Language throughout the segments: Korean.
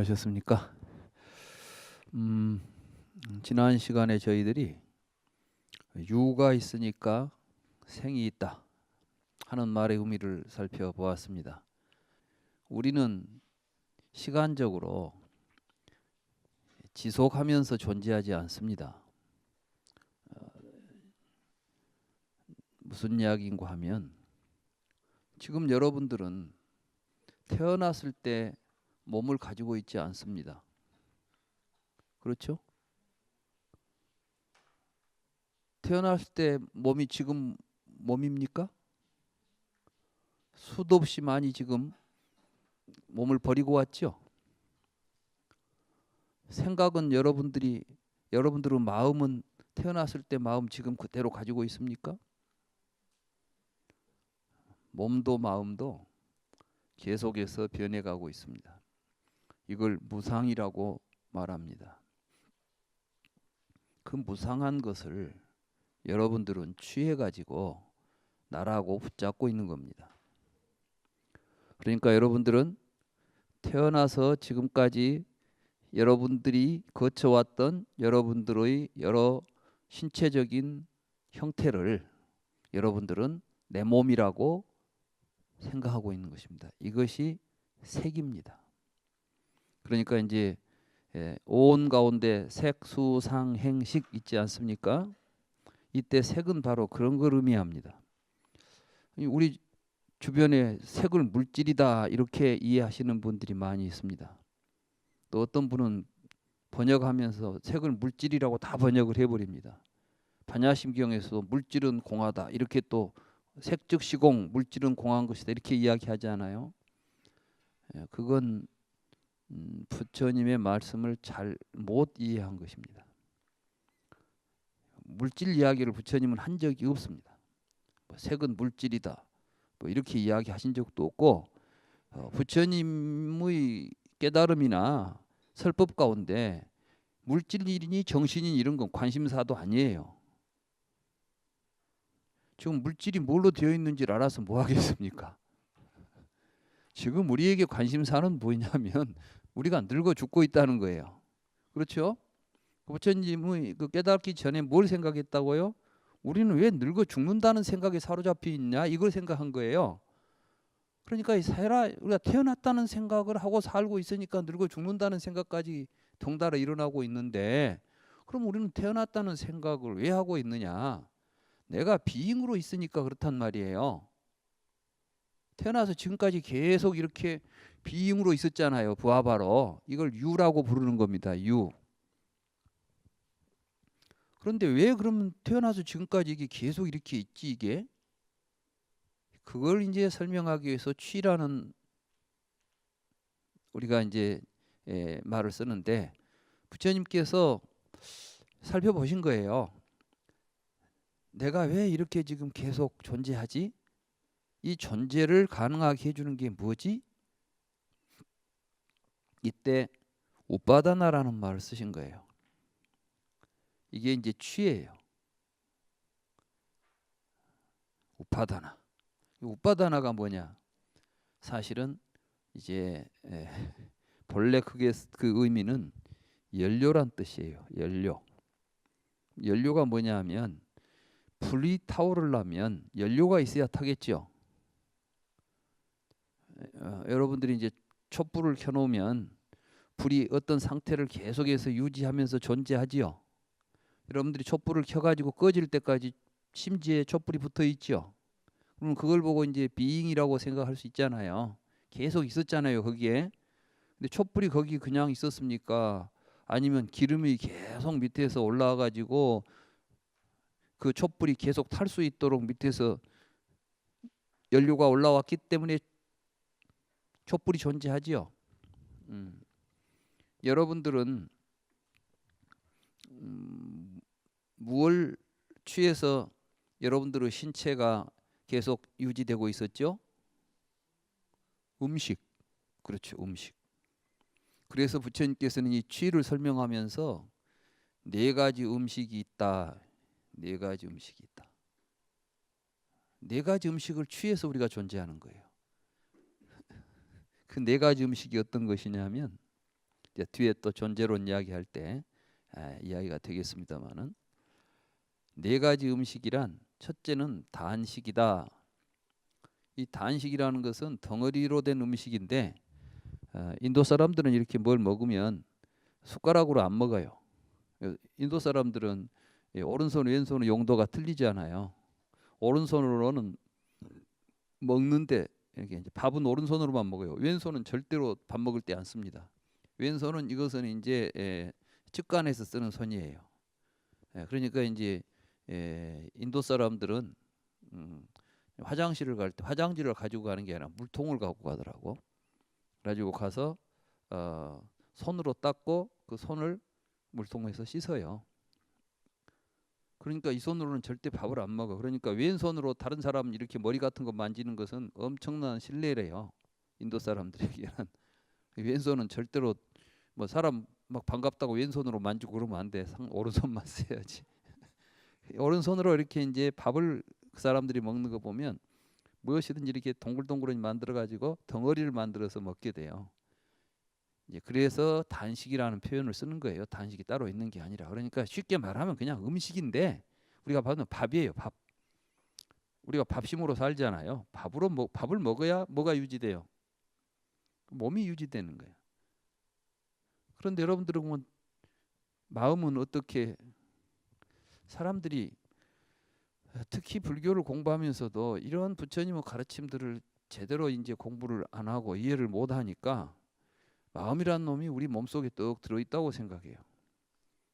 안녕하셨습니까? 지난 시간에 저희들이 유가 있으니까 생이 있다 하는 말의 의미를 살펴보았습니다. 우리는 시간적으로 지속하면서 존재하지 않습니다. 무슨 이야기인가 하면 지금 여러분들은 태어났을 때 몸을 가지고 있지 않습니다. 그렇죠? 태어났을 때 몸이 지금 몸입니까? 수도 없이 많이 지금 몸을 버리고 왔죠. 생각은 여러분들은 마음은 태어났을 때 마음 지금 그대로 가지고 있습니까? 몸도 마음도 계속해서 변해가고 있습니다. 이걸 무상이라고 말합니다. 그 무상한 것을 여러분들은 취해가지고 나라고 붙잡고 있는 겁니다. 그러니까 여러분들은 태어나서 지금까지 여러분들이 거쳐왔던 여러분들의 여러 신체적인 형태를 여러분들은 내 몸이라고 생각하고 있는 것입니다. 이것이 색입니다. 그러니까 이제 온 가운데 색수상행식 있지 않습니까? 이때 색은 바로 그런 걸 의미합니다. 우리 주변에 색을 물질이다 이렇게 이해하시는 분들이 많이 있습니다. 또 어떤 분은 번역하면서 색을 물질이라고 다 번역을 해버립니다. 반야심경에서도 물질은 공하다 이렇게 또 색즉 시공 물질은 공한 것이다 이렇게 이야기하지 않아요? 그건 부처님의 말씀을 잘 못 이해한 것입니다. 물질 이야기를 부처님은 한 적이 없습니다. 색은 물질이다 뭐 이렇게 이야기하신 적도 없고 부처님의 깨달음이나 설법 가운데 물질이니 정신이니 이런 건 관심사도 아니에요. 지금 물질이 뭘로 되어 있는지를 알아서 뭐 하겠습니까? 지금 우리에게 관심사는 뭐냐면 우리가 늙어 죽고 있다는 거예요. 그렇죠? 부처님이 그 깨닫기 전에 뭘 생각했다고요? 우리는 왜 늙어 죽는다는 생각에 사로잡혀 있냐? 이걸 생각한 거예요. 그러니까 우리가 태어났다는 생각을 하고 살고 있으니까 늙어 죽는다는 생각까지 덩달아 일어나고 있는데 그럼 우리는 태어났다는 생각을 왜 하고 있느냐? 내가 비잉으로 있으니까 그렇단 말이에요. 태어나서 지금까지 계속 이렇게 비잉으로 있었잖아요. 부하바로. 이걸 유라고 부르는 겁니다. 유. 그런데 왜 그러면 태어나서 지금까지 이게 계속 이렇게 있지 이게? 그걸 이제 설명하기 위해서 취라는 우리가 이제 말을 쓰는데 부처님께서 살펴보신 거예요. 내가 왜 이렇게 지금 계속 존재하지? 이 존재를 가능하게 해주는 게 뭐지? 이때 우빠다나라는 말을 쓰신 거예요. 이게 이제 취예요. 우파다나. 우파다나가 뭐냐? 사실은 이제 본래 그게 그 의미는 연료란 뜻이에요. 연료. 연료가 뭐냐 하면 불이 타오르려면 연료가 있어야 타겠죠. 여러분들이 이제 촛불을 켜놓으면 불이 어떤 상태를 계속해서 유지하면서 존재하지요. 여러분들이 촛불을 켜가지고 꺼질 때까지 심지에 촛불이 붙어 있죠. 그럼 그걸 보고 이제 비잉이라고 생각할 수 있잖아요. 계속 있었잖아요 거기에. 근데 촛불이 거기 그냥 있었습니까? 아니면 기름이 계속 밑에서 올라와가지고 그 촛불이 계속 탈 수 있도록 밑에서 연료가 올라왔기 때문에 촛불이 존재하지요. 여러분들은 무엇을 취해서 여러분들의 신체가 계속 유지되고 있었죠? 음식. 그렇죠. 음식. 그래서 부처님께서는 이 취를 설명하면서 네 가지 음식이 있다. 네 가지 음식이 있다. 네 가지 음식을 취해서 우리가 존재하는 거예요. 그 네 가지 음식이 어떤 것이냐면 이제 뒤에 또 존재론 이야기할 때 이야기가 되겠습니다만은, 네 가지 음식이란 첫째는 단식이다. 이 단식이라는 것은 덩어리로 된 음식인데 인도 사람들은 이렇게 뭘 먹으면 숟가락으로 안 먹어요. 인도 사람들은 오른손 왼손의 용도가 틀리지 않아요. 오른손으로는 먹는데 이렇게 이제 밥은 오른손으로만 먹어요. 왼손은 절대로 밥 먹을 때 안 씁니다. 왼손은 이것은 이제 측간에서 쓰는 손이에요. 그러니까 이제 인도 사람들은 화장실을 갈 때 화장지를 가지고 가는 게 아니라 물통을 갖고 가더라고. 가지고 가서 손으로 닦고 그 손을 물통에서 씻어요. 그러니까 이 손으로는 절대 밥을 안 먹어. 그러니까 왼손으로 다른 사람 이렇게 머리 같은 거 만지는 것은 엄청난 신뢰래요. 인도 사람들에게는. 왼손은 절대로 뭐 사람 막 반갑다고 왼손으로 만지고 그러면 안 돼. 오른손만 써야지. 오른손으로 이렇게 이제 밥을 그 사람들이 먹는 거 보면 무엇이든지 이렇게 동글동글하게 만들어 가지고 덩어리를 만들어서 먹게 돼요. 이제 그래서 단식이라는 표현을 쓰는 거예요. 단식이 따로 있는 게 아니라. 그러니까 쉽게 말하면 그냥 음식인데, 우리가 받는 밥이에요. 밥. 우리가 밥심으로 살잖아요. 밥을 먹어야 뭐가 유지돼요? 몸이 유지되는 거예요. 그런데 여러분들은 보면 마음은 어떻게, 사람들이 특히 불교를 공부하면서도 이런 부처님의 가르침들을 제대로 이제 공부를 안 하고 이해를 못 하니까 마음이란 놈이 우리 몸속에 떡 들어있다고 생각해요.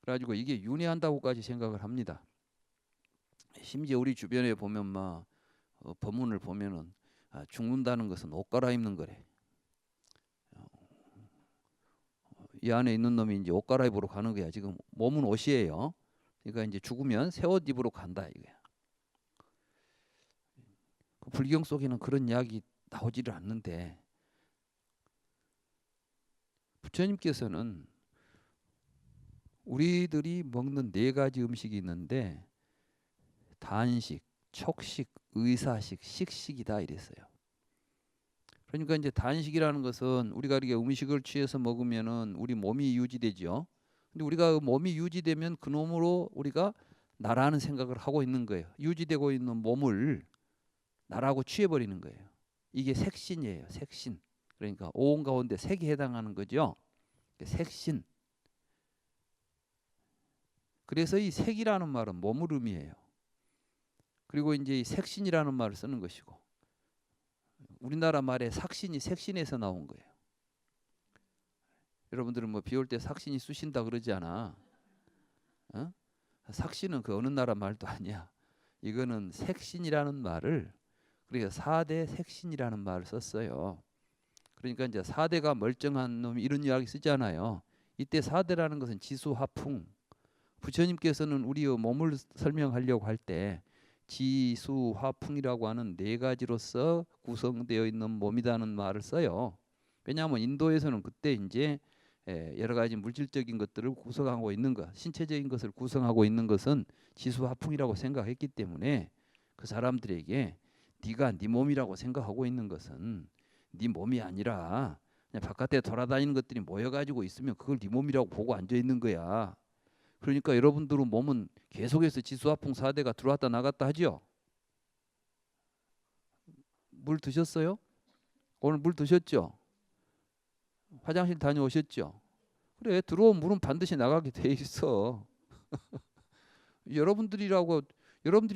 그래가지고 이게 윤회한다고까지 생각을 합니다. 심지어 우리 주변에 보면 막 법문을 보면은 죽는다는 것은 옷 갈아입는 거래. 이 안에 있는 놈이 이제 옷 갈아입으러 가는 거야. 지금 몸은 옷이에요. 그러니까 이제 죽으면 새 옷 입으러 간다 이거야. 그 불경 속에는 그런 이야기 나오지를 않는데, 부처님께서는 우리들이 먹는 네 가지 음식이 있는데 단식, 촉식, 의사식, 식식이다 이랬어요. 그러니까 이제 단식이라는 것은 우리가 이렇게 음식을 취해서 먹으면은 우리 몸이 유지되죠. 근데 우리가 몸이 유지되면 그 놈으로 우리가 나라는 생각을 하고 있는 거예요. 유지되고 있는 몸을 나라고 취해버리는 거예요. 이게 색신이에요. 색신. 그러니까 오온 가운데 색이 해당하는 거죠. 색신. 그래서 이 색이라는 말은 몸을 의미해요. 그리고 이제 이 색신이라는 말을 쓰는 것이고, 우리나라 말에 삭신이 색신에서 나온 거예요. 여러분들은 뭐 비 올 때 삭신이 쑤신다 그러지 않아? 어? 삭신은 그 어느 나라 말도 아니야. 이거는 색신이라는 말을, 그러니까 4대 색신이라는 말을 썼어요. 그러니까 이제 4대가 멀쩡한 놈이 이런 이야기 쓰잖아요. 이때 4대라는 것은 지수화풍. 부처님께서는 우리의 몸을 설명하려고 할 때 지수화풍이라고 하는 네 가지로서 구성되어 있는 몸이라는 말을 써요. 왜냐하면 인도에서는 그때 이제 여러 가지 물질적인 것들을 구성하고 있는 것, 신체적인 것을 구성하고 있는 것은 지수화풍이라고 생각했기 때문에 그 사람들에게 네가 네 몸이라고 생각하고 있는 것은 네 몸이 아니라 그냥 바깥에 돌아다니는 것들이 모여가지고 있으면 그걸 네 몸이라고 보고 앉아 있는 거야. 그러니까 여러분들은 몸은 계속해서 지수화풍 4대가 들어왔다 나갔다 하죠. 물 드셨어요? 오늘 물 드셨죠? 화장실 다녀오셨죠? 그래, 들어온 물은 반드시 나가게 돼 있어. 여러분들이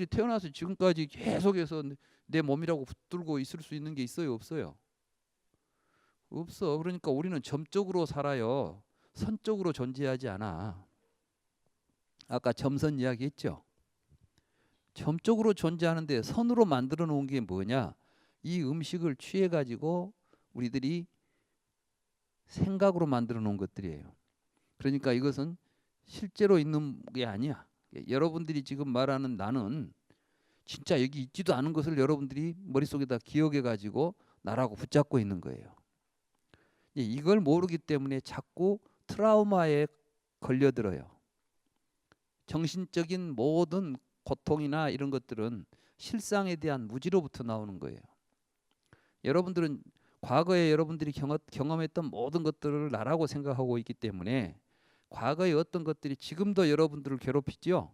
태어나서 지금까지 계속해서 내 몸이라고 붙들고 있을 수 있는 게 있어요, 없어요? 없어. 그러니까 우리는 점적으로 살아요. 선적으로 존재하지 않아. 아까 점선 이야기했죠. 점적으로 존재하는데 선으로 만들어 놓은 게 뭐냐? 이 음식을 취해 가지고 우리들이 생각으로 만들어 놓은 것들이에요. 그러니까 이것은 실제로 있는 게 아니야. 여러분들이 지금 말하는 나는 진짜 여기 있지도 않은 것을 여러분들이 머릿속에다 기억해 가지고 나라고 붙잡고 있는 거예요. 이걸 모르기 때문에 자꾸 트라우마에 걸려들어요. 정신적인 모든 고통이나 이런 것들은 실상에 대한 무지로부터 나오는 거예요. 여러분들은 과거에 여러분들이 경험했던 모든 것들을 나라고 생각하고 있기 때문에 과거의 어떤 것들이 지금도 여러분들을 괴롭히죠.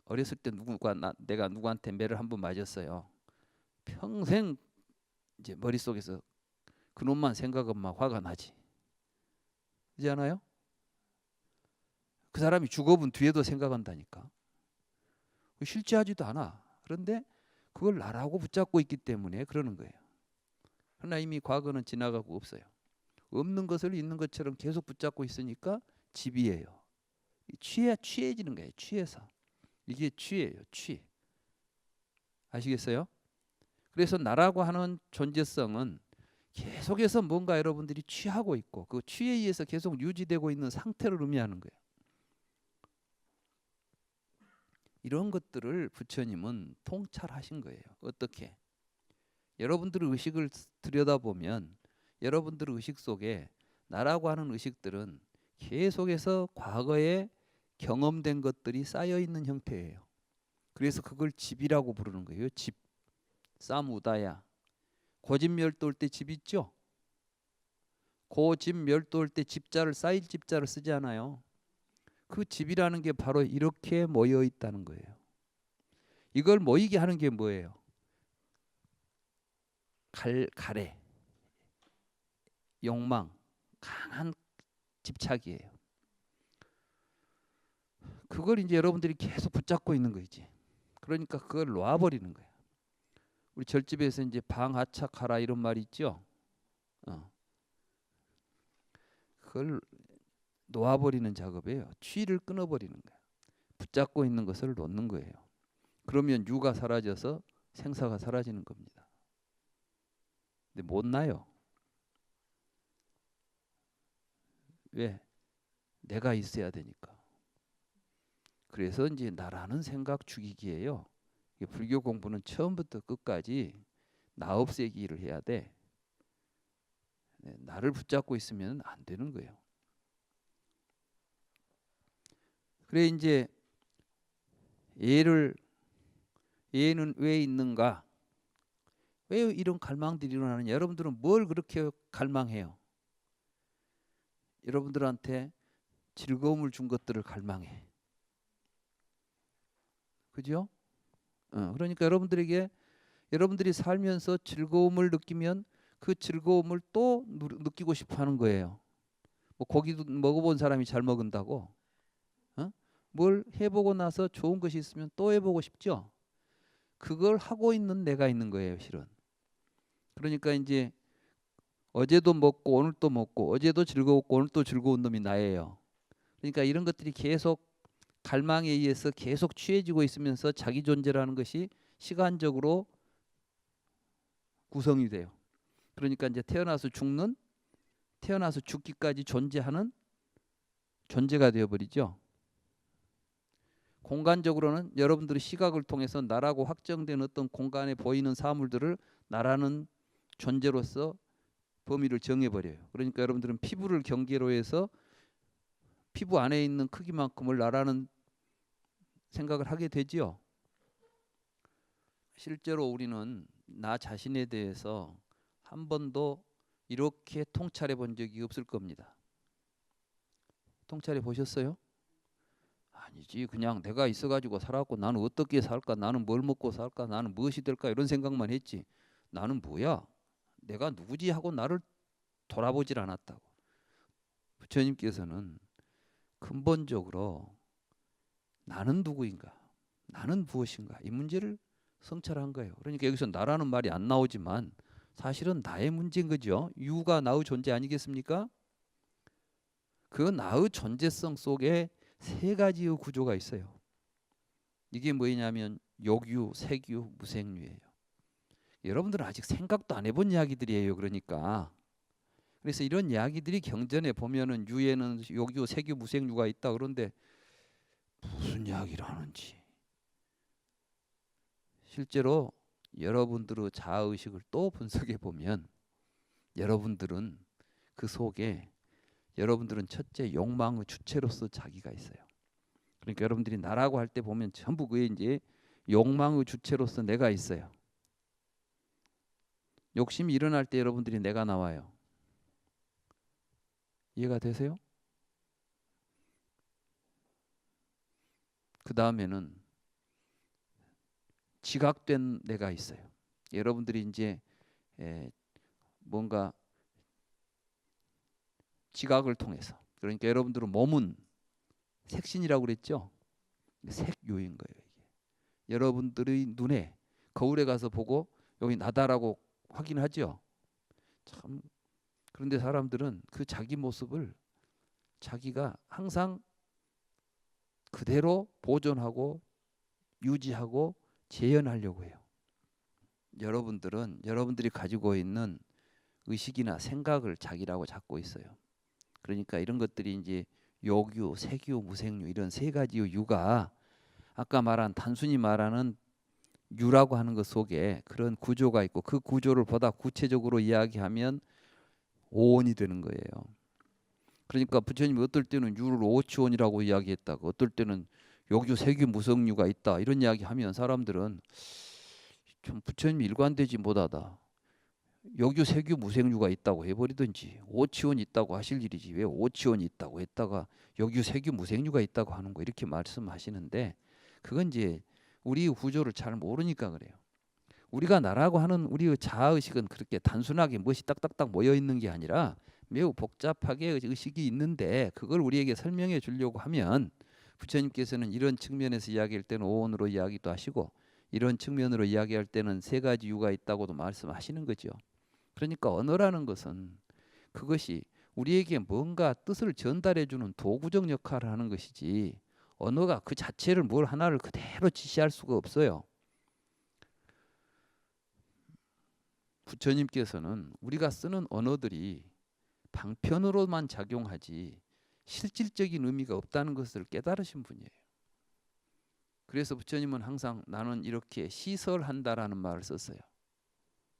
어렸을 때 내가 누구한테 매를 한 번 맞았어요. 평생 이제 머릿속에서 그놈만 생각하면 막 화가 나지. 그렇지 않아요? 그 사람이 죽어본 뒤에도 생각한다니까. 실제하지도 않아. 그런데 그걸 나라고 붙잡고 있기 때문에 그러는 거예요. 그러나 이미 과거는 지나가고 없어요. 없는 것을 있는 것처럼 계속 붙잡고 있으니까 집이에요. 취해지는 거예요. 취해서. 이게 취예요. 취. 아시겠어요? 그래서 나라고 하는 존재성은 계속해서 뭔가 여러분들이 취하고 있고 그 취에 의해서 계속 유지되고 있는 상태를 의미하는 거예요. 이런 것들을 부처님은 통찰하신 거예요. 어떻게? 여러분들의 의식을 들여다보면 여러분들의 의식 속에 나라고 하는 의식들은 계속해서 과거에 경험된 것들이 쌓여 있는 형태예요. 그래서 그걸 집이라고 부르는 거예요. 집. 쌈우다야. 고집멸도 올 때 집 있죠? 고집멸도 올 때 집자를 쌓일 집자를 쓰지 않아요. 그 집이라는 게 바로 이렇게 모여 있다는 거예요. 이걸 모이게 하는 게 뭐예요? 가래, 욕망, 강한 집착이에요. 그걸 이제 여러분들이 계속 붙잡고 있는 거지. 그러니까 그걸 놓아버리는 거예요. 우리 절집에서 이제 방하착하라 이런 말이 있죠. 그걸 놓아버리는 작업이에요. 취를 끊어버리는 거예요. 붙잡고 있는 것을 놓는 거예요. 그러면 유가 사라져서 생사가 사라지는 겁니다. 근데 못 나요. 왜? 내가 있어야 되니까. 그래서 이제 나라는 생각 죽이기예요. 불교 공부는 처음부터 끝까지 나 없애기를 해야 돼. 나를 붙잡고 있으면 안 되는 거예요. 그래 이제 얘는 왜 있는가? 왜 이런 갈망들이 일어나느냐? 여러분들은 뭘 그렇게 갈망해요? 여러분들한테 즐거움을 준 것들을 갈망해. 그죠? 그러니까 여러분들이 살면서 즐거움을 느끼면 그 즐거움을 또 느끼고 싶어 하는 거예요. 뭐 고기도 먹어본 사람이 잘 먹는다고. 뭘 해보고 나서 좋은 것이 있으면 또 해보고 싶죠. 그걸 하고 있는 내가 있는 거예요, 실은. 그러니까 이제 어제도 먹고 오늘 또 먹고 어제도 즐거웠고 오늘 또 즐거운 놈이 나예요. 그러니까 이런 것들이 계속 갈망에 의해서 계속 취해지고 있으면서 자기 존재라는 것이 시간적으로 구성이 돼요. 그러니까 이제 태어나서 죽기까지 존재하는 존재가 되어버리죠. 공간적으로는 여러분들의 시각을 통해서 나라고 확정된 어떤 공간에 보이는 사물들을 나라는 존재로서 범위를 정해버려요. 그러니까 여러분들은 피부를 경계로 해서 피부 안에 있는 크기만큼을 나라는 생각을 하게 되지요. 실제로 우리는 나 자신에 대해서 한 번도 이렇게 통찰해 본 적이 없을 겁니다. 통찰해 보셨어요? 아니지. 그냥 내가 있어가지고 살았고 나는 어떻게 살까? 나는 뭘 먹고 살까? 나는 무엇이 될까? 이런 생각만 했지. 나는 뭐야? 내가 누구지? 하고 나를 돌아보질 않았다고. 부처님께서는 근본적으로 나는 누구인가? 나는 무엇인가? 이 문제를 성찰한 거예요. 그러니까 여기서 나라는 말이 안 나오지만 사실은 나의 문제인 거죠. 유가 나의 존재 아니겠습니까? 그 나의 존재성 속에 세 가지의 구조가 있어요. 이게 뭐냐면 욕유, 색유, 무색유예요. 여러분들은 아직 생각도 안 해본 이야기들이에요. 그러니까 그래서 이런 이야기들이 경전에 보면은 유에는 욕유, 색유, 무색유가 있다. 그런데 무슨 이야기를 하는지 실제로 여러분들의 자아의식을 또 분석해 보면 여러분들은 그 속에 여러분들은 첫째 욕망의 주체로서 자기가 있어요. 그러니까 여러분들이 나라고 할 때 보면 전부 그게 이제 욕망의 주체로서 내가 있어요. 욕심이 일어날 때 여러분들이 내가 나와요. 이해가 되세요? 그 다음에는 지각된 내가 있어요. 여러분들이 이제 뭔가 지각을 통해서, 그러니까 여러분들은 몸은 색신이라고 그랬죠. 색요인 거예요. 이게. 여러분들의 눈에 거울에 가서 보고 여기 나다라고 확인하죠. 참, 그런데 사람들은 그 자기 모습을 자기가 항상 그대로 보존하고 유지하고 재현하려고 해요. 여러분들은 여러분들이 가지고 있는 의식이나 생각을 자기라고 잡고 있어요. 그러니까 이런 것들이 이제 요규, 색유, 무색유 이런 세 가지의 유가 아까 말한 단순히 말하는 유라고 하는 것 속에 그런 구조가 있고 그 구조를 보다 구체적으로 이야기하면 오온이 되는 거예요. 그러니까 부처님이 어떨 때는 유를 오치온이라고 이야기했다고, 어떨 때는 요규, 색유, 무색유가 있다 이런 이야기하면 사람들은 좀 부처님이 일관되지 못하다. 요규, 색유, 무색유가 있다고 해버리든지 오치온이 있다고 하실 일이지 왜 오치온이 있다고 했다가 요규, 색유, 무색유가 있다고 하는 거 이렇게 말씀하시는데 그건 이제 우리 구조를 잘 모르니까 그래요. 우리가 나라고 하는 우리의 자아의식은 그렇게 단순하게 무엇이 딱딱딱 모여 있는 게 아니라 매우 복잡하게 의식이 있는데 그걸 우리에게 설명해 주려고 하면 부처님께서는 이런 측면에서 이야기할 때는 오온으로 이야기도 하시고 이런 측면으로 이야기할 때는 세 가지 이유가 있다고도 말씀하시는 거죠. 그러니까 언어라는 것은 그것이 우리에게 뭔가 뜻을 전달해 주는 도구적 역할을 하는 것이지 언어가 그 자체를 뭘 하나를 그대로 지시할 수가 없어요. 부처님께서는 우리가 쓰는 언어들이 방편으로만 작용하지 실질적인 의미가 없다는 것을 깨달으신 분이에요. 그래서 부처님은 항상 나는 이렇게 시설한다라는 말을 썼어요.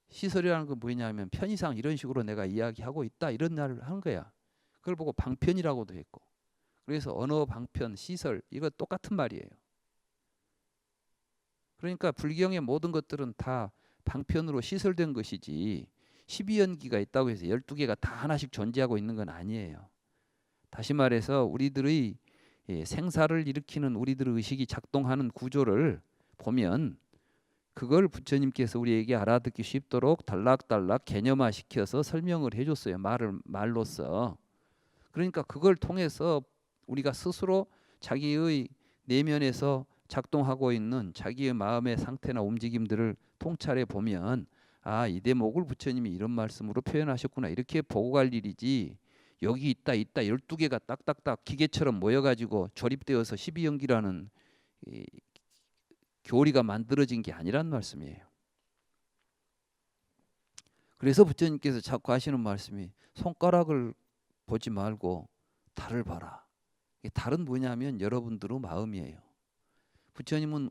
시설이라는 건 뭐냐면 편의상 이런 식으로 내가 이야기하고 있다 이런 말을 하는 거야. 그걸 보고 방편이라고도 했고. 그래서 언어 방편, 시설 이거 똑같은 말이에요. 그러니까 불경의 모든 것들은 다 방편으로 시설된 것이지 12연기가 있다고 해서 12개가 다 하나씩 존재하고 있는 건 아니에요. 다시 말해서 우리들의 생사를 일으키는 우리들의 의식이 작동하는 구조를 보면 그걸 부처님께서 우리에게 알아듣기 쉽도록 단락단락 개념화시켜서 설명을 해줬어요. 말로써. 그러니까 그걸 통해서 우리가 스스로 자기의 내면에서 작동하고 있는 자기의 마음의 상태나 움직임들을 통찰해 보면 아, 이 대목을 부처님이 이런 말씀으로 표현하셨구나 이렇게 보고 갈 일이지 여기 있다 12개가 딱딱딱 기계처럼 모여가지고 조립되어서 12연기라는 이 교리가 만들어진 게 아니란 말씀이에요. 그래서 부처님께서 자꾸 하시는 말씀이 손가락을 보지 말고 달을 봐라. 달은 뭐냐면 여러분들의 마음이에요. 부처님은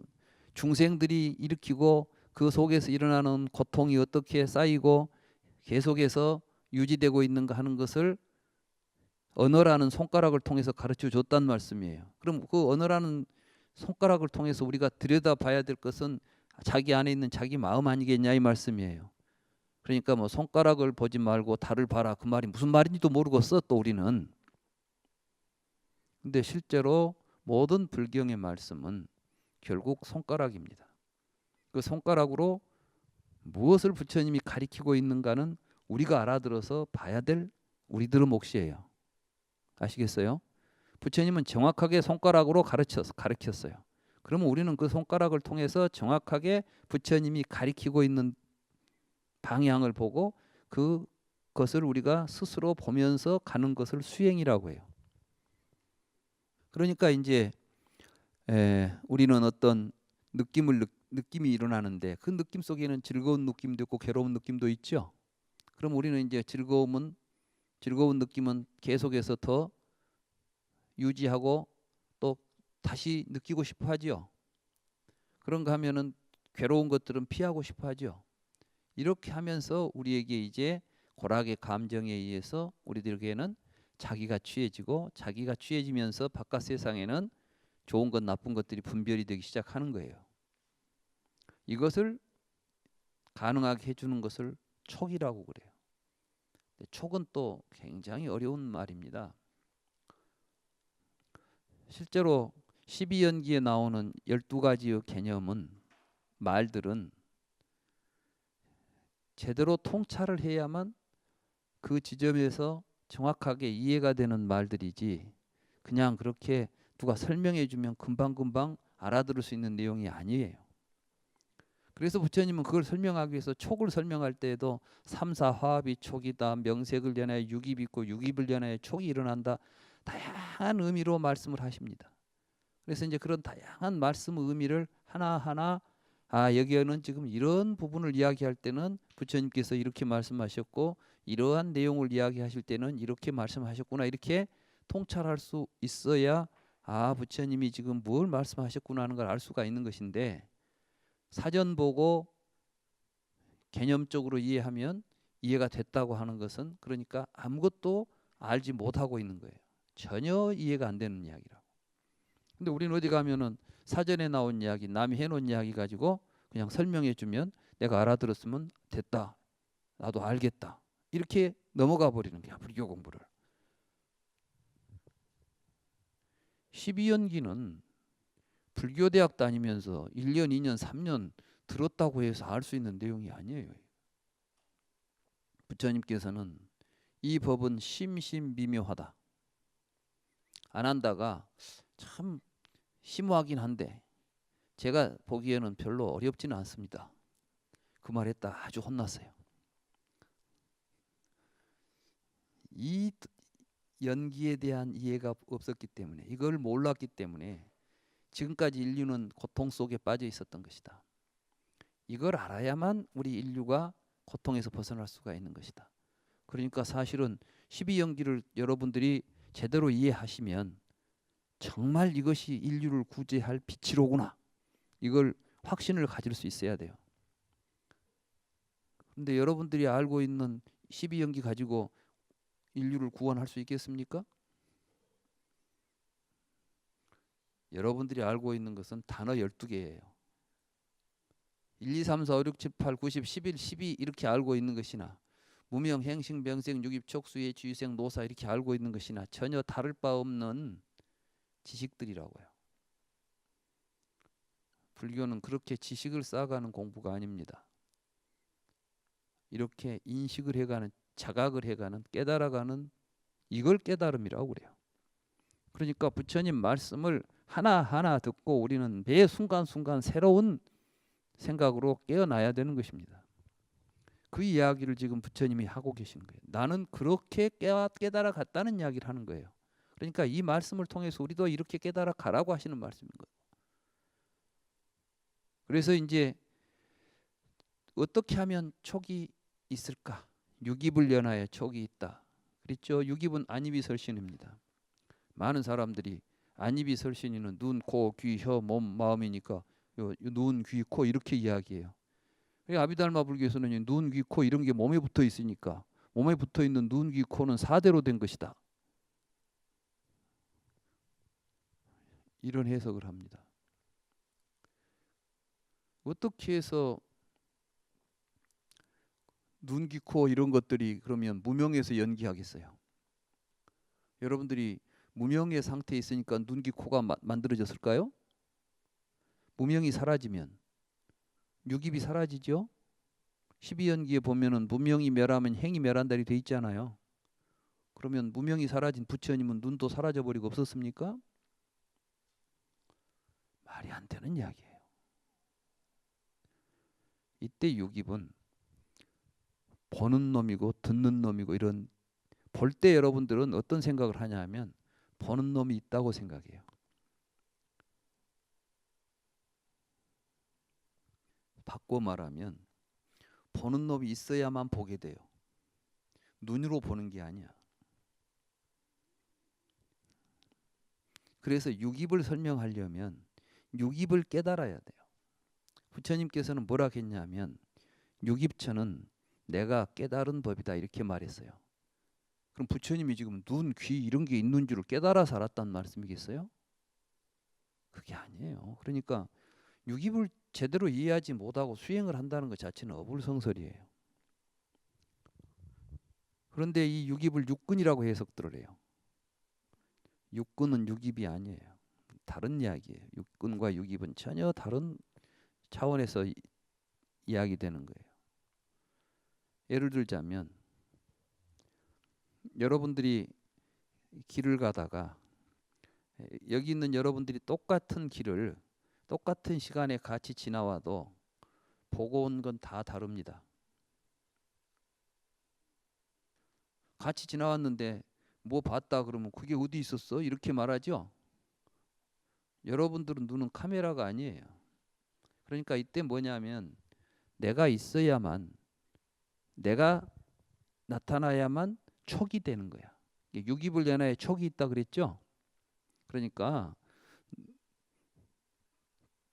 중생들이 일으키고 그 속에서 일어나는 고통이 어떻게 쌓이고 계속해서 유지되고 있는가 하는 것을 언어라는 손가락을 통해서 가르쳐 줬단 말씀이에요. 그럼 그 언어라는 손가락을 통해서 우리가 들여다봐야 될 것은 자기 안에 있는 자기 마음 아니겠냐 이 말씀이에요. 그러니까 뭐 손가락을 보지 말고 달을 봐라 그 말이 무슨 말인지도 모르겠어 또 우리는. 근데 실제로 모든 불경의 말씀은 결국 손가락입니다. 그 손가락으로 무엇을 부처님이 가리키고 있는가는 우리가 알아들어서 봐야 될 우리들의 몫이에요. 아시겠어요? 부처님은 정확하게 손가락으로 가르쳤어요. 그러면 우리는 그 손가락을 통해서 정확하게 부처님이 가리키고 있는 방향을 보고 그것을 우리가 스스로 보면서 가는 것을 수행이라고 해요. 그러니까 이제 우리는 어떤 느낌이 일어나는데 그 느낌 속에는 즐거운 느낌도 있고 괴로운 느낌도 있죠. 그럼 우리는 이제 즐거운 느낌은 계속해서 더 유지하고 또 다시 느끼고 싶어 하죠. 그런가 하면은 괴로운 것들은 피하고 싶어 하죠. 이렇게 하면서 우리에게 이제 고락의 감정에 의해서 우리들에게는 자기가 취해지고 자기가 취해지면서 바깥 세상에는 좋은 것 나쁜 것들이 분별이 되기 시작하는 거예요. 이것을 가능하게 해주는 것을 촉이라고 그래요. 촉은 또 굉장히 어려운 말입니다. 실제로 12연기에 나오는 12가지의 개념은 말들은 제대로 통찰을 해야만 그 지점에서 정확하게 이해가 되는 말들이지 그냥 그렇게 누가 설명해 주면 금방금방 알아들을 수 있는 내용이 아니에요. 그래서 부처님은 그걸 설명하기 위해서 촉을 설명할 때에도 삼사화합이 촉이다. 명색을 연하여 육입이 있고 육입을 연하여 촉이 일어난다. 다양한 의미로 말씀을 하십니다. 그래서 이제 그런 다양한 말씀 의미를 하나하나 여기에는 지금 이런 부분을 이야기할 때는 부처님께서 이렇게 말씀하셨고 이러한 내용을 이야기하실 때는 이렇게 말씀하셨구나 이렇게 통찰할 수 있어야 부처님이 지금 뭘 말씀하셨구나 하는 걸 알 수가 있는 것인데 사전 보고 개념적으로 이해하면 이해가 됐다고 하는 것은 그러니까 아무것도 알지 못하고 있는 거예요. 전혀 이해가 안 되는 이야기라고. 근데 우리는 어디 가면은 사전에 나온 이야기, 남이 해놓은 이야기 가지고 그냥 설명해 주면 내가 알아들었으면 됐다. 나도 알겠다. 이렇게 넘어가 버리는 거야, 불교 공부를. 12연기는 불교대학 다니면서 1년, 2년, 3년 들었다고 해서 알 수 있는 내용이 아니에요. 부처님께서는 이 법은 심심미묘하다. 안 한다가 참 심오하긴 한데 제가 보기에는 별로 어렵지는 않습니다. 그 말 했다 아주 혼났어요. 이 연기에 대한 이해가 없었기 때문에 이걸 몰랐기 때문에 지금까지 인류는 고통 속에 빠져 있었던 것이다. 이걸 알아야만 우리 인류가 고통에서 벗어날 수가 있는 것이다. 그러니까 사실은 12연기를 여러분들이 제대로 이해하시면 정말 이것이 인류를 구제할 빛이로구나. 이걸 확신을 가질 수 있어야 돼요. 그런데 여러분들이 알고 있는 12연기 가지고 인류를 구원할 수 있겠습니까? 여러분들이 알고 있는 것은 단어 12개예요. 1, 2, 3, 4, 5, 6, 7, 8, 9, 10, 11, 12 이렇게 알고 있는 것이나 무명, 행식, 명생, 육입, 촉수의, 주유생, 노사 이렇게 알고 있는 것이나 전혀 다를 바 없는 지식들이라고요. 불교는 그렇게 지식을 쌓아가는 공부가 아닙니다. 이렇게 인식을 해가는, 자각을 해가는, 깨달아가는 이걸 깨달음이라고 그래요. 그러니까 부처님 말씀을 하나하나 듣고 우리는 매 순간순간 새로운 생각으로 깨어나야 되는 것입니다. 그 이야기를 지금 부처님이 하고 계시는 거예요. 나는 그렇게 깨달아 갔다는 이야기를 하는 거예요. 그러니까 이 말씀을 통해서 우리도 이렇게 깨달아 가라고 하시는 말씀인 거예요. 그래서 이제 어떻게 하면 촉이 있을까? 육입을 연하여 촉이 있다. 그랬죠? 육입은 안입이설신입니다. 많은 사람들이 안입이설신이는 눈, 코, 귀, 혀, 몸, 마음이니까 눈, 귀, 코 이렇게 이야기해요. 아비달마 불교에서는 눈, 귀, 코 이런 게 몸에 붙어 있으니까 몸에 붙어 있는 눈, 귀, 코는 사대로 된 것이다. 이런 해석을 합니다. 어떻게 해서 눈, 귀, 코 이런 것들이 그러면 무명에서 연기하겠어요? 여러분들이 무명의 상태에 있으니까 눈, 귀, 코가 만들어졌을까요? 무명이 사라지면 육입이 사라지죠. 12연기에 보면은 무명이 멸하면 행이 멸한다리 돼 있잖아요. 그러면 무명이 사라진 부처님은 눈도 사라져버리고 없었습니까? 말이 안 되는 이야기예요. 이때 육입은 보는 놈이고 듣는 놈이고 이런 볼 때 여러분들은 어떤 생각을 하냐 하면 보는 놈이 있다고 생각해요. 바꿔 말하면 보는 놈이 있어야만 보게 돼요. 눈으로 보는 게 아니야. 그래서 육입을 설명하려면 육입을 깨달아야 돼요. 부처님께서는 뭐라 했냐면 육입처는 내가 깨달은 법이다 이렇게 말했어요. 그럼 부처님이 지금 눈, 귀 이런 게 있는 줄을 깨달아서 알았단 말씀이겠어요? 그게 아니에요. 그러니까 육입을 제대로 이해하지 못하고 수행을 한다는 것 자체는 어불성설이에요. 그런데 이 육입을 육근이라고 해석들을 해요. 육근은 육입이 아니에요. 다른 이야기예요. 육근과 육입은 전혀 다른 차원에서 이야기되는 거예요. 예를 들자면 여러분들이 길을 가다가 여기 있는 여러분들이 똑같은 길을 똑같은 시간에 같이 지나와도 보고 온 건 다 다릅니다. 같이 지나왔는데 뭐 봤다 그러면 그게 어디 있었어? 이렇게 말하죠. 여러분들은 눈은 카메라가 아니에요. 그러니까 이때 뭐냐면 내가 있어야만, 내가 나타나야만 촉이 되는 거야. 육입을 연하에 촉이 있다 그랬죠. 그러니까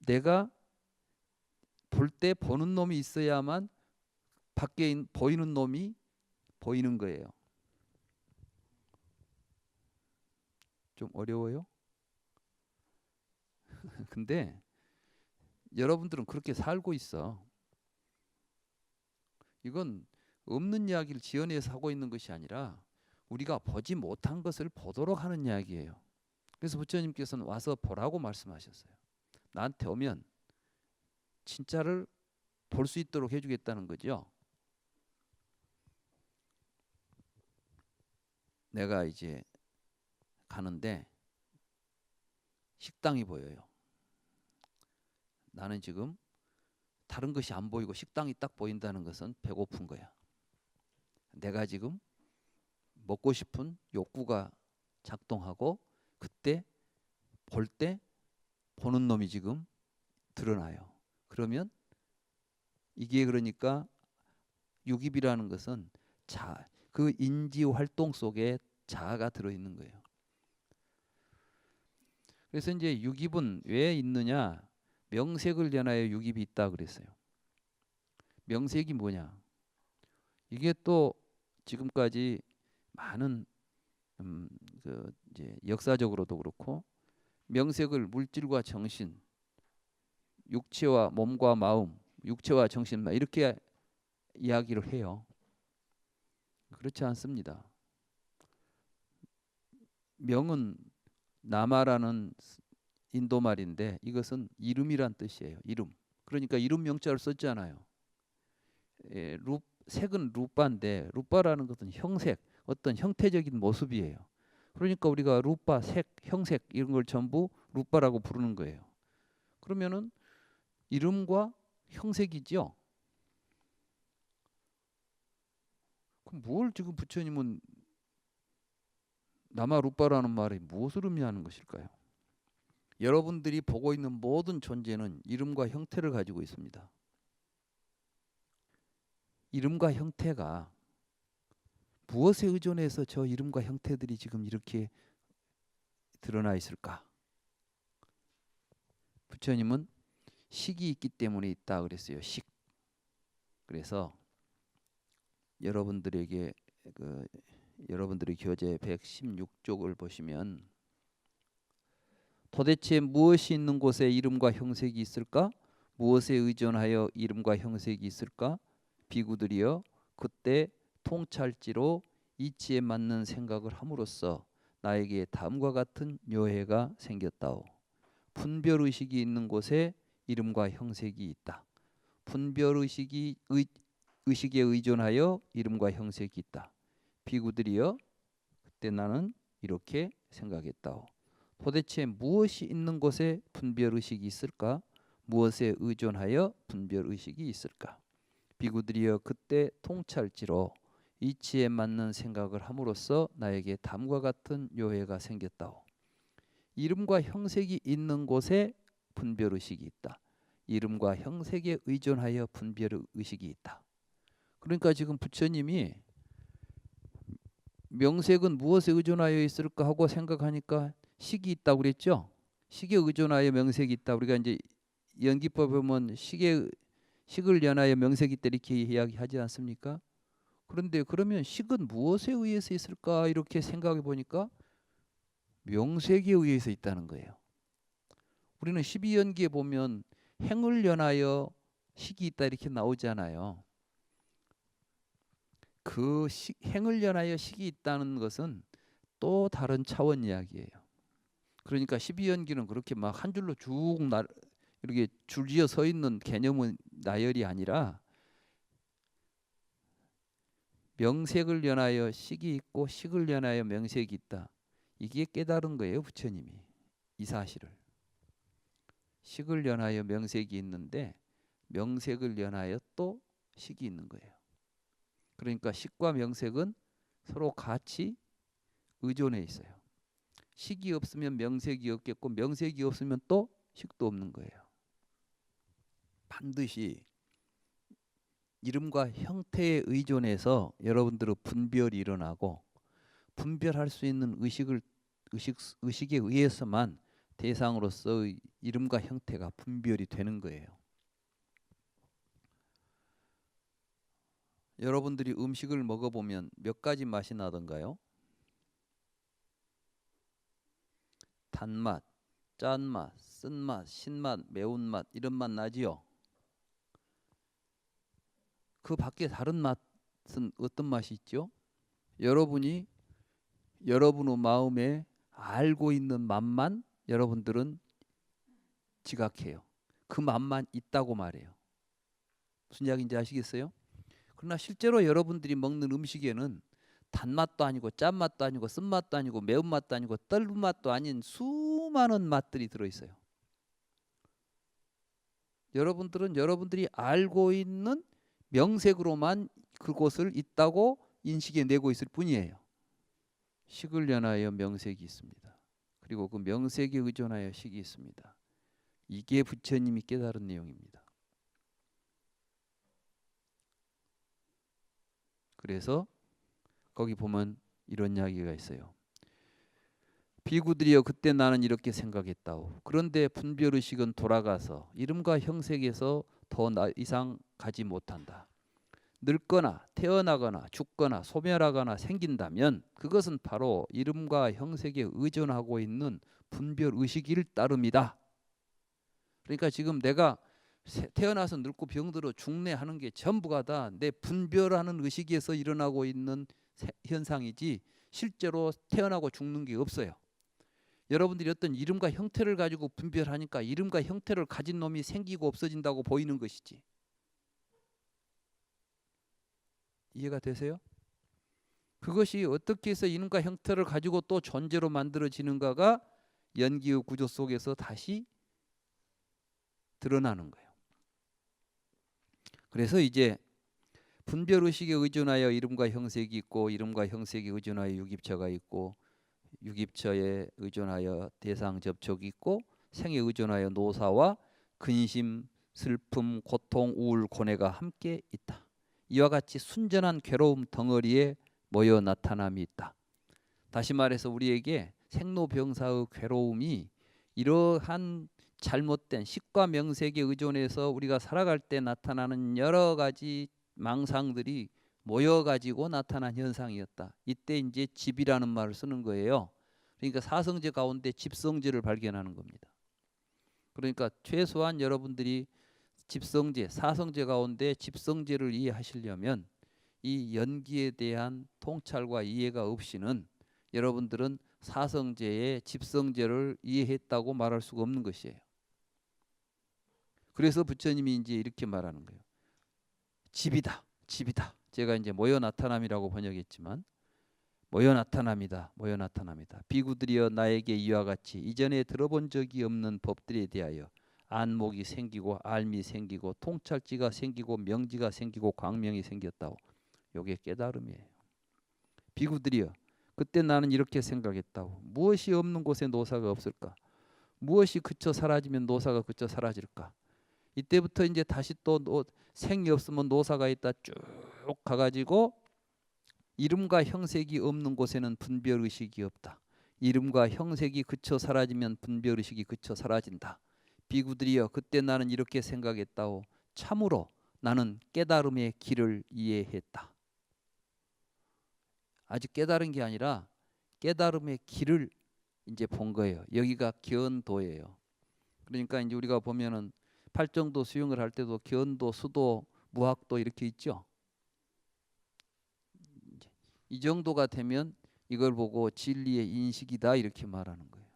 내가 볼 때 보는 놈이 있어야만 밖에 보이는 놈이 보이는 거예요. 좀 어려워요? 근데 여러분들은 그렇게 살고 있어. 이건 없는 이야기를 지어내서 하고 있는 것이 아니라 우리가 보지 못한 것을 보도록 하는 이야기예요. 그래서 부처님께서는 와서 보라고 말씀하셨어요. 나한테 오면 진짜를 볼 수 있도록 해주겠다는 거죠. 내가 이제 가는데 식당이 보여요. 나는 지금 다른 것이 안 보이고 식당이 딱 보인다는 것은 배고픈 거야. 내가 지금 먹고 싶은 욕구가 작동하고 그때 볼 때 보는 놈이 지금 드러나요. 그러면 이게 그러니까 육입이라는 것은 그 인지 활동 속에 자아가 들어있는 거예요. 그래서 이제 육입은 왜 있느냐? 명색을 전하여 육입이 있다 그랬어요. 명색이 뭐냐? 이게 또 지금까지 많은 이제 역사적으로도 그렇고 명색을 물질과 정신, 육체와 몸과 마음, 육체와 정신만 이렇게 이야기를 해요. 그렇지 않습니다. 명은 나마라는 인도 말인데 이것은 이름이란 뜻이에요. 이름. 그러니까 이름 명자를 썼잖아요. 색은 루빠인데 루빠라는 것은 형색, 어떤 형태적인 모습이에요. 그러니까 우리가 루빠, 색, 형색 이런 걸 전부 루빠라고 부르는 거예요. 그러면은 이름과 형색이죠. 그럼 뭘 지금 부처님은 나마 루빠라는 말이 무엇을 의미하는 것일까요? 여러분들이 보고 있는 모든 존재는 이름과 형태를 가지고 있습니다. 이름과 형태가 무엇에 의존해서 저 이름과 형태들이 지금 이렇게 드러나 있을까? 부처님은 식이 있기 때문에 있다 그랬어요. 식. 그래서 여러분들에게 여러분들의 교재 116쪽을 보시면 도대체 무엇이 있는 곳에 이름과 형색이 있을까? 무엇에 의존하여 이름과 형색이 있을까? 비구들이여 그때 통찰지로 이치에 맞는 생각을 함으로써 나에게 다음과 같은 묘해가 생겼다오. 분별의식이 있는 곳에 이름과 형색이 있다. 분별의식에 의존하여 이름과 형색이 있다. 비구들이여 그때 나는 이렇게 생각했다오. 도대체 무엇이 있는 곳에 분별의식이 있을까? 무엇에 의존하여 분별의식이 있을까? 비구들이여 그때 통찰지로 이치에 맞는 생각을 함으로써 나에게 다음과 같은 묘해가 생겼다오. 이름과 형색이 있는 곳에 분별의식이 있다. 이름과 형색에 의존하여 분별의식이 있다. 그러니까 지금 부처님이 명색은 무엇에 의존하여 있을까 하고 생각하니까 식이 있다고 그랬죠. 식에 의존하여 명색이 있다. 우리가 이제 연기법에 보면 식을 연하여 명색이 있다 이렇게 이야기하지 않습니까? 그런데 그러면 식은 무엇에 의해서 있을까 이렇게 생각해 보니까 명색에 의해서 있다는 거예요. 우리는 12연기에 보면 행을 연하여 식이 있다 이렇게 나오잖아요. 그 행을 연하여 식이 있다는 것은 또 다른 차원 이야기예요. 그러니까 12연기는 그렇게 막 한 줄로 쭉 이렇게 줄지어 서 있는 개념은 나열이 아니라 명색을 연하여 식이 있고 식을 연하여 명색이 있다. 이게 깨달은 거예요, 부처님이. 이 사실을. 식을 연하여 명색이 있는데 명색을 연하여 또 식이 있는 거예요. 그러니까 식과 명색은 서로 같이 의존해 있어요. 식이 없으면 명색이 없겠고 명색이 없으면 또 식도 없는 거예요. 반드시 이름과 형태에 의존해서 여러분들의 분별이 일어나고 분별할 수 있는 의식에 의해서만 대상으로서의 이름과 형태가 분별이 되는 거예요. 여러분들이 음식을 먹어보면 몇 가지 맛이 나던가요? 단맛, 짠맛, 쓴맛, 신맛, 매운맛 이런 맛 나지요? 그 밖에 다른 맛은 어떤 맛이 있죠? 여러분이 여러분의 마음에 알고 있는 맛만 여러분들은 지각해요. 그 맛만 있다고 말해요. 무슨 이야기인지 아시겠어요? 그러나 실제로 여러분들이 먹는 음식에는 단맛도 아니고 짠맛도 아니고 쓴맛도 아니고 매운맛도 아니고 떫은 맛도 아닌 수많은 맛들이 들어있어요. 여러분들은 여러분들이 알고 있는 명색으로만 그곳을 있다고 인식해 내고 있을 뿐이에요. 식을 연하여 명색이 있습니다. 그리고 그 명색에 의존하여 식이 있습니다. 이게 부처님이 깨달은 내용입니다. 그래서 거기 보면 이런 이야기가 있어요. 비구들이여 그때 나는 이렇게 생각했다오. 그런데 분별의식은 돌아가서 이름과 형색에서 더 이상 가지 못한다. 늙거나 태어나거나 죽거나 소멸하거나 생긴다면 그것은 바로 이름과 형색에 의존하고 있는 분별의식일 따름이다. 그러니까 지금 내가 태어나서 늙고 병들어 죽네 하는 게 전부가 다 내 분별하는 의식에서 일어나고 있는 현상이지 실제로 태어나고 죽는 게 없어요. 여러분들이 어떤 이름과 형태를 가지고 분별하니까 이름과 형태를 가진 놈이 생기고 없어진다고 보이는 것이지. 이해가 되세요? 그것이 어떻게 해서 이름과 형태를 가지고 또 존재로 만들어지는가가 연기의 구조 속에서 다시 드러나는 거예요. 그래서 이제 분별의식에 의존하여 이름과 형색이 있고 이름과 형색에 의존하여 유깁처가 있고 유깁처에 의존하여 대상 접촉이 있고 생에 의존하여 노사와 근심, 슬픔, 고통, 우울, 고뇌가 함께 있다. 이와 같이 순전한 괴로움 덩어리에 모여 나타남이 있다. 다시 말해서 우리에게 생로병사의 괴로움이 이러한 잘못된 식과 명색에 의존해서 우리가 살아갈 때 나타나는 여러 가지 망상들이 모여가지고 나타난 현상이었다. 이때 이제 집이라는 말을 쓰는 거예요. 그러니까 사성제 가운데 집성제를 발견하는 겁니다. 그러니까 최소한 여러분들이 집성제, 사성제 가운데 집성제를 이해하시려면 이 연기에 대한 통찰과 이해가 없이는 여러분들은 사성제의 집성제를 이해했다고 말할 수가 없는 것이에요. 그래서 부처님이 이제 이렇게 말하는 거예요. 집이다. 집이다. 제가 이제 모여 나타남이라고 번역했지만 모여 나타남이다. 모여 나타남이다. 비구들이여 나에게 이와 같이 이전에 들어본 적이 없는 법들에 대하여 안목이 생기고 알미 생기고 통찰지가 생기고 명지가 생기고 광명이 생겼다고. 요게 깨달음이에요. 비구들이여 그때 나는 이렇게 생각했다고. 무엇이 없는 곳에 노사가 없을까? 무엇이 그쳐 사라지면 노사가 그쳐 사라질까? 이때부터 이제 다시 또 생이 없으면 노사가 있다 쭉 가가지고 이름과 형색이 없는 곳에는 분별의식이 없다. 이름과 형색이 그쳐 사라지면 분별의식이 그쳐 사라진다. 비구들이여 그때 나는 이렇게 생각했다오. 참으로 나는 깨달음의 길을 이해했다. 아직 깨달은 게 아니라 깨달음의 길을 이제 본 거예요. 여기가 견도예요. 그러니까 이제 우리가 보면은 팔정도 수용을 할 때도 견도, 수도, 무학도 이렇게 있죠. 이 정도가 되면 이걸 보고 진리의 인식이다 이렇게 말하는 거예요.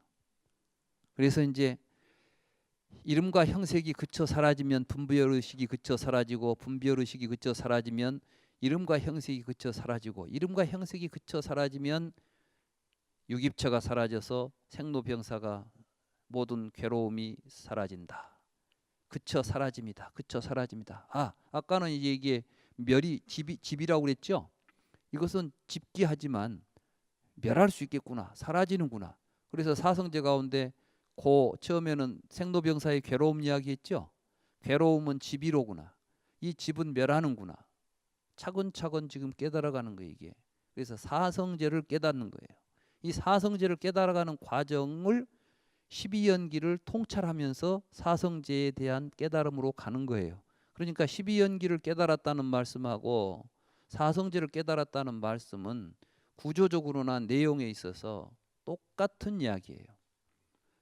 그래서 이제 이름과 형색이 그쳐 사라지면 분별의식이 그쳐 사라지고, 분별의식이 그쳐 사라지면 이름과 형색이 그쳐 사라지고, 이름과 형색이 그쳐 사라지면 유깁처가 사라져서 생로병사가 모든 괴로움이 사라진다. 그쳐 사라집니다. 그쳐 사라집니다. 아까는 이게 멸이 집이라고 그랬죠. 이것은 집기하지만 멸할 수 있겠구나. 사라지는구나. 그래서 사성제 가운데 처음에는 생로병사의 괴로움 이야기했죠. 괴로움은 집이로구나. 이 집은 멸하는구나. 차근차근 지금 깨달아가는 거예요, 이게. 그래서 사성제를 깨닫는 거예요. 이 사성제를 깨달아가는 과정을 12연기를 통찰하면서 사성제에 대한 깨달음으로 가는 거예요. 그러니까 12연기를 깨달았다는 말씀하고 사성제를 깨달았다는 말씀은 구조적으로나 내용에 있어서 똑같은 이야기예요.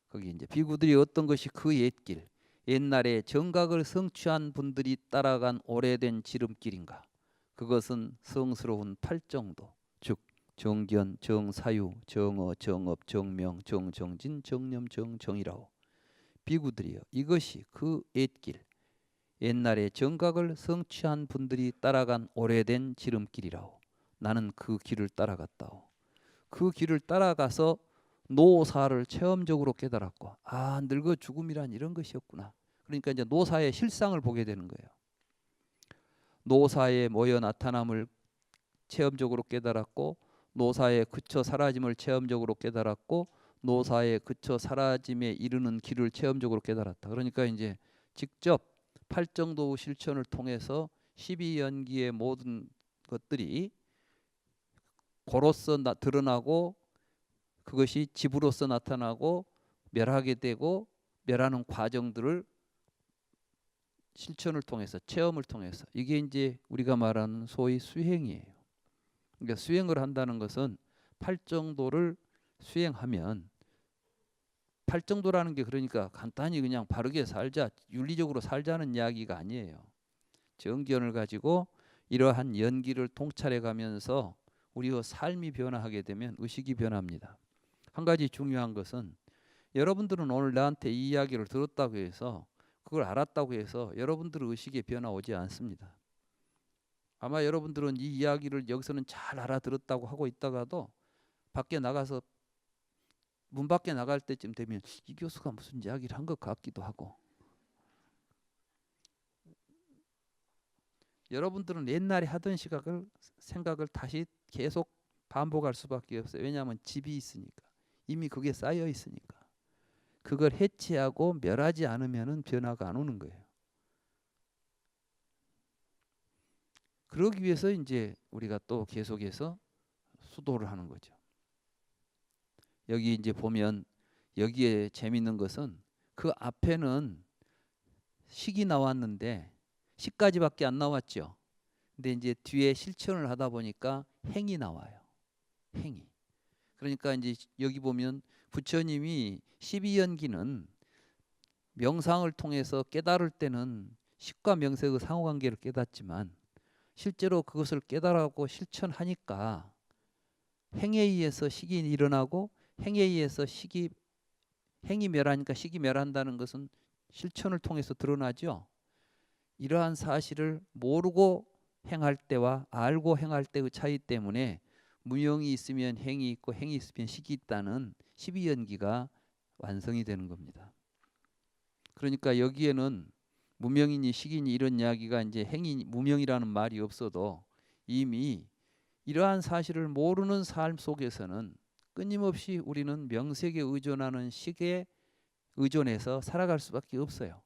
거기 이제 비구들이 어떤 것이 그 옛길, 옛날에 정각을 성취한 분들이 따라간 오래된 지름길인가. 그것은 성스러운 팔정도, 즉 정견, 정사유, 정어, 정업, 정명, 정정진, 정념, 정정이라오. 비구들이여, 이것이 그 옛길, 옛날에 정각을 성취한 분들이 따라간 오래된 지름길이라오. 나는 그 길을 따라갔다오. 그 길을 따라가서 노사를 체험적으로 깨달았고, 늙어 죽음이란 이런 것이었구나. 그러니까 이제 노사의 실상을 보게 되는 거예요. 노사에 모여 나타남을 체험적으로 깨달았고, 노사에 그쳐 사라짐을 체험적으로 깨달았고, 노사에 그쳐 사라짐에 이르는 길을 체험적으로 깨달았다. 그러니까 이제 직접 팔정도 실천을 통해서 12연기의 모든 것들이 고로서 드러나고, 그것이 집으로서 나타나고 멸하게 되고, 멸하는 과정들을 실천을 통해서, 체험을 통해서, 이게 이제 우리가 말하는 소위 수행이에요. 그러니까 수행을 한다는 것은 팔정도를 수행하면, 팔정도라는 게 그러니까 간단히 그냥 바르게 살자, 윤리적으로 살자는 이야기가 아니에요. 정견을 가지고 이러한 연기를 통찰해 가면서 우리의 삶이 변화하게 되면 의식이 변합니다. 한 가지 중요한 것은, 여러분들은 오늘 나한테 이 이야기를 들었다고 해서, 그걸 알았다고 해서 여러분들의 의식에 변화 오지 않습니다. 아마 여러분들은 이 이야기를 여기서는 잘 알아들었다고 하고 있다가도 밖에 나가서 문 밖에 나갈 때쯤 되면 이 교수가 무슨 이야기를 한 것 같기도 하고, 여러분들은 옛날에 하던 생각을 다시 계속 반복할 수밖에 없어요. 왜냐하면 집이 있으니까, 이미 그게 쌓여 있으니까. 그걸 해체하고 멸하지 않으면 변화가 안 오는 거예요. 그러기 위해서 이제 우리가 또 계속해서 수도를 하는 거죠. 여기 이제 보면, 여기에 재밌는 것은 그 앞에는 식이 나왔는데 식까지밖에 안 나왔죠. 근데 이제 뒤에 실천을 하다 보니까 행이 나와요. 행이. 그러니까 이제 여기 보면 부처님이 12연기는 명상을 통해서 깨달을 때는 식과 명색의 상호관계를 깨닫지만, 실제로 그것을 깨달아고 실천하니까 행에 의해서 식이 일어나고, 행에 의해서 행이 멸하니까 식이 멸한다는 것은 실천을 통해서 드러나죠. 이러한 사실을 모르고 행할 때와 알고 행할 때의 차이 때문에 무명이 있으면 행이 있고 행이 있으면 식이 있다는 12연기가 완성이 되는 겁니다. 그러니까 여기에는 무명이니 식이니 이런 이야기가, 이제 행이 무명이라는 말이 없어도 이미 이러한 사실을 모르는 삶 속에서는 끊임없이 우리는 명색에 의존하는 식에 의존해서 살아갈 수밖에 없어요.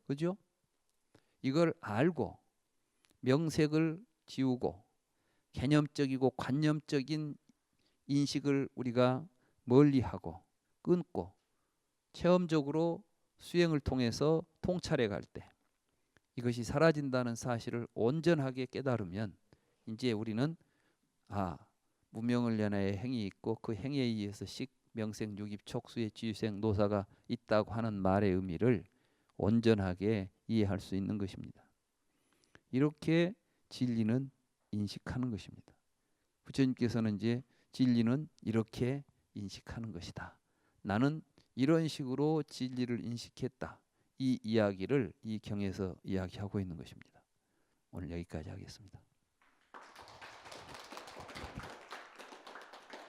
그죠? 이걸 알고 명색을 지우고 개념적이고 관념적인 인식을 우리가 멀리하고 끊고 체험적으로 수행을 통해서 통찰해 갈 때 이것이 사라진다는 사실을 온전하게 깨달으면, 이제 우리는 무명을 연하의 행이 있고 그 행에 의해서 식, 명색, 유깁, 촉수의 지유생, 노사가 있다고 하는 말의 의미를 온전하게 이해할 수 있는 것입니다. 이렇게 진리는 인식하는 것입니다. 부처님께서는 이제 진리는 이렇게 인식하는 것이다. 나는 이런 식으로 진리를 인식했다. 이 이야기를 이 경에서 이야기하고 있는 것입니다. 오늘 여기까지 하겠습니다.